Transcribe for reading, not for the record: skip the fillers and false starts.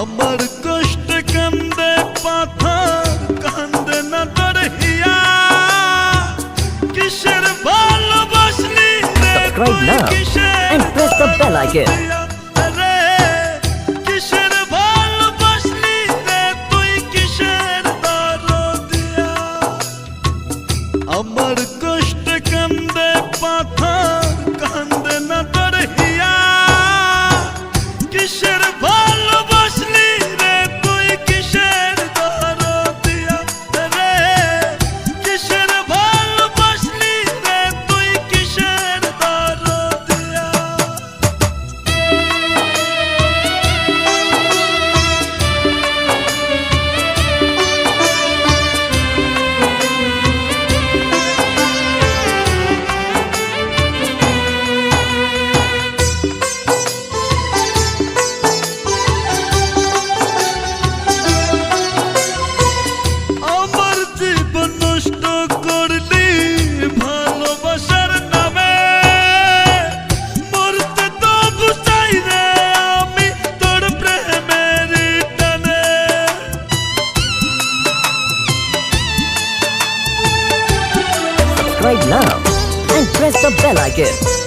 আমার কষ্ট কান্দে পাথর কান্দে না তোর হিয়া কিসের ভালোবাসলি রে Subscribe now and press the bell icon. কিসের ভালোবাসলি রে তুই কিসের দরদিয়া আমার কষ্ট কান্দে পাথর কান্দে না তোর হিয়া কিসের ভালোবাসলি রে তুই কিসের দরদিয়া রে কিসের ভালোবাসলি রে তুই কিসের দরদিয়া আমার জীবন নষ্ট করলি ভালোবাসার নামে মরতে তো বুঝাই রে আমি তোর প্রেমের টানে Subscribe now and press the bell icon.